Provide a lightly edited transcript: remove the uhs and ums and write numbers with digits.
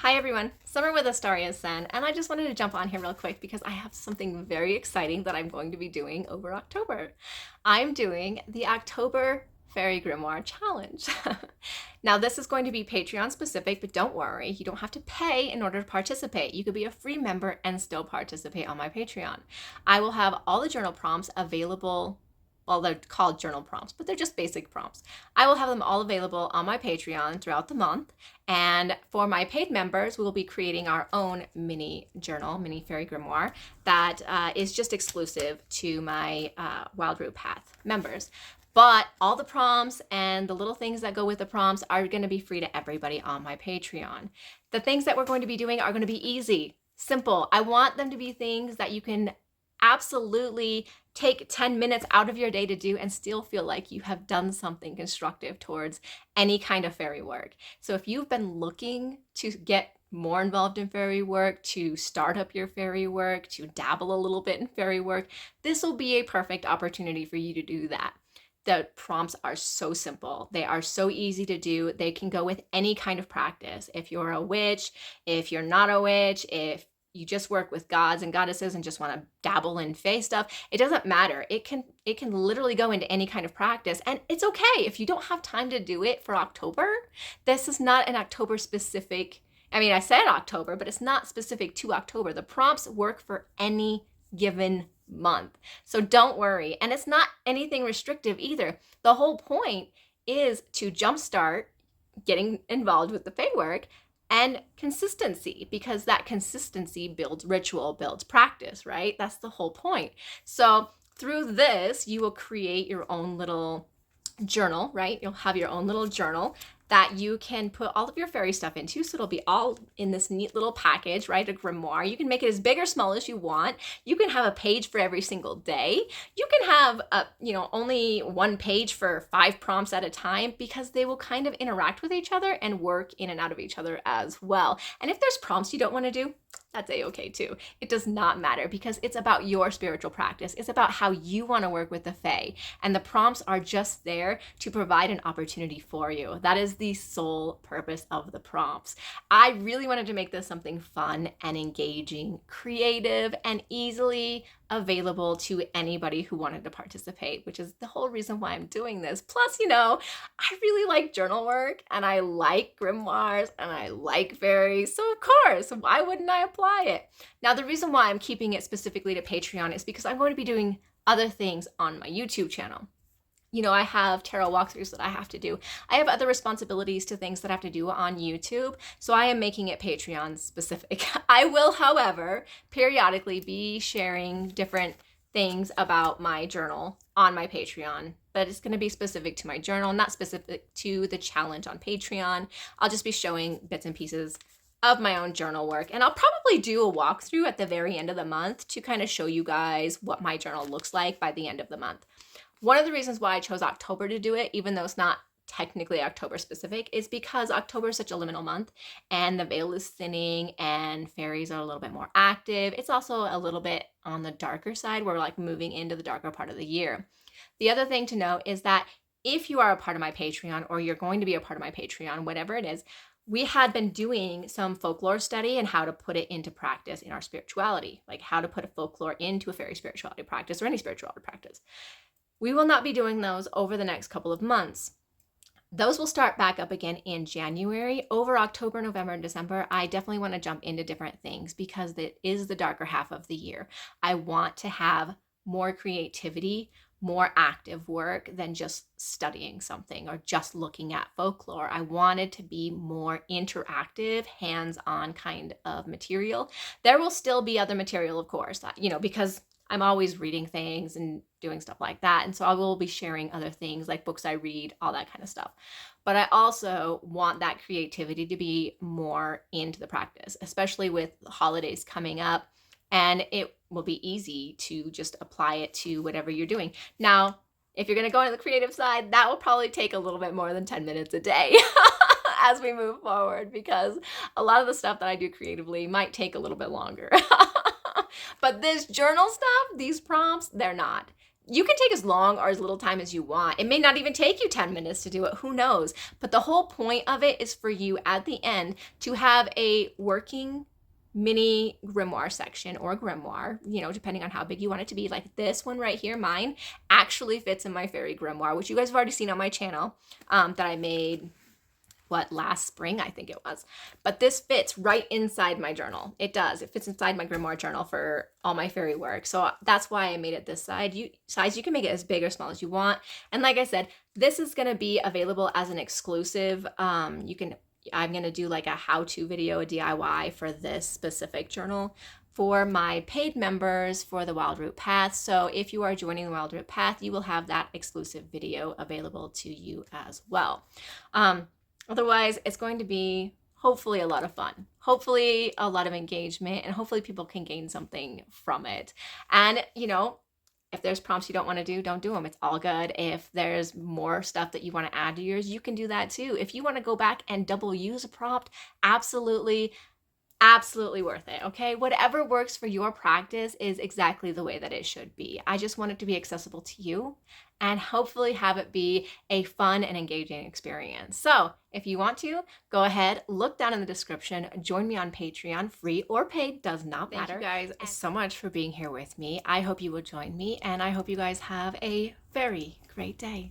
Hi everyone, Summer with Astaria Sen, and I just wanted to jump on here real quick because I have something very exciting that I'm going to be doing over October. I'm doing the October Fairy Grimoire Challenge. Now, this is going to be Patreon specific, but don't worry, you don't have to pay in order to participate. You could be a free member and still participate on my Patreon. I will have all the journal prompts available. Well, they're called journal prompts, but they're just basic prompts. I will have them all available on my Patreon throughout the month. And for my paid members, we will be creating our own mini journal, mini fairy grimoire, that is just exclusive to my Wild Root Path members. But all the prompts and the little things that go with the prompts are going to be free to everybody on my Patreon. The things that we're going to be doing are going to be easy, simple. I want them to be things that you can absolutely take 10 minutes out of your day to do and still feel like you have done something constructive towards any kind of fairy work. So if you've been looking to get more involved in fairy work, to start up your fairy work, to dabble a little bit in fairy work, this will be a perfect opportunity for you to do that. The prompts are so simple. They are so easy to do. They can go with any kind of practice. If you're a witch, if you're not a witch, if you just work with gods and goddesses and just want to dabble in fae stuff, it doesn't matter. It can literally go into any kind of practice, and it's okay if you don't have time to do it for October. This is not an October specific. I mean, I said October, but it's not specific to October. The prompts work for any given month. So don't worry. And it's not anything restrictive either. The whole point is to jumpstart getting involved with the fae work and consistency, because that consistency builds ritual, builds practice, right? That's the whole point. So through this, you will create your own little journal, right? You'll have your own little journal that you can put all of your fairy stuff into. So it'll be all in this neat little package, right? A grimoire. You can make it as big or small as you want. You can have a page for every single day. You can have only one page for 5 prompts at a time, because they will kind of interact with each other and work in and out of each other as well. And if there's prompts you don't want to do, that's a-okay too. It does not matter, because it's about your spiritual practice. It's about how you want to work with the fae. And the prompts are just there to provide an opportunity for you. That is the sole purpose of the prompts. I really wanted to make this something fun and engaging, creative, and easily available to anybody who wanted to participate, which is the whole reason why I'm doing this. Plus, I really like journal work, and I like grimoires, and I like fairies. So of course, why wouldn't I apply it? Now, the reason why I'm keeping it specifically to Patreon is because I'm going to be doing other things on my YouTube channel. I have tarot walkthroughs that I have to do. I have other responsibilities to things that I have to do on YouTube, so I am making it Patreon specific. I will, however, periodically be sharing different things about my journal on my Patreon, but it's going to be specific to my journal, not specific to the challenge on Patreon. I'll just be showing bits and pieces of my own journal work, and I'll probably do a walkthrough at the very end of the month to kind of show you guys what my journal looks like by the end of the month. One of the reasons why I chose October to do it, even though it's not technically October specific, is because October is such a liminal month, and the veil is thinning and fairies are a little bit more active. It's also a little bit on the darker side. We're like moving into the darker part of the year. The other thing to note is that if you are a part of my Patreon, or you're going to be a part of my Patreon, whatever it is, we had been doing some folklore study and how to put it into practice in our spirituality, like how to put a folklore into a fairy spirituality practice or any spirituality practice. We will not be doing those over the next couple of months. Those will start back up again in January. Over October, November, and December, I definitely want to jump into different things, because it is the darker half of the year. I want to have more creativity, more active work than just studying something or just looking at folklore. I wanted to be more interactive, hands-on kind of material. There will still be other material, of course, because I'm always reading things and doing stuff like that. And so I will be sharing other things like books I read, all that kind of stuff. But I also want that creativity to be more into the practice, especially with the holidays coming up. And it will be easy to just apply it to whatever you're doing. Now, if you're going to go into the creative side, that will probably take a little bit more than 10 minutes a day as we move forward, because a lot of the stuff that I do creatively might take a little bit longer. But this journal stuff, these prompts, they're not. You can take as long or as little time as you want. It may not even take you 10 minutes to do it, who knows? But the whole point of it is for you at the end to have a working mini grimoire section or grimoire, you know, depending on how big you want it to be. Like this one right here, mine actually fits in my Faery grimoire, which you guys have already seen on my channel, that I made last spring, I think it was. But this fits right inside my journal. It does. It fits inside my grimoire journal for all my Faery work. So that's why I made it this size. You can make it as big or small as you want. And like I said, this is going to be available as an exclusive. I'm going to do like a how-to video, a DIY for this specific journal for my paid members for the Wild Root Path. So if you are joining the Wild Root Path, you will have that exclusive video available to you as well. Otherwise, it's going to be hopefully a lot of fun, hopefully a lot of engagement, and hopefully people can gain something from it. And, you know, if there's prompts you don't want to do, don't do them. It's all good. If there's more stuff that you want to add to yours, you can do that too. If you want to go back and double use a prompt, absolutely worth it, okay? Whatever works for your practice is exactly the way that it should be. I just want it to be accessible to you and hopefully have it be a fun and engaging experience. So if you want to, go ahead, look down in the description, join me on Patreon, free or paid, does not matter. Thank you guys so much for being here with me. I hope you will join me, and I hope you guys have a very great day.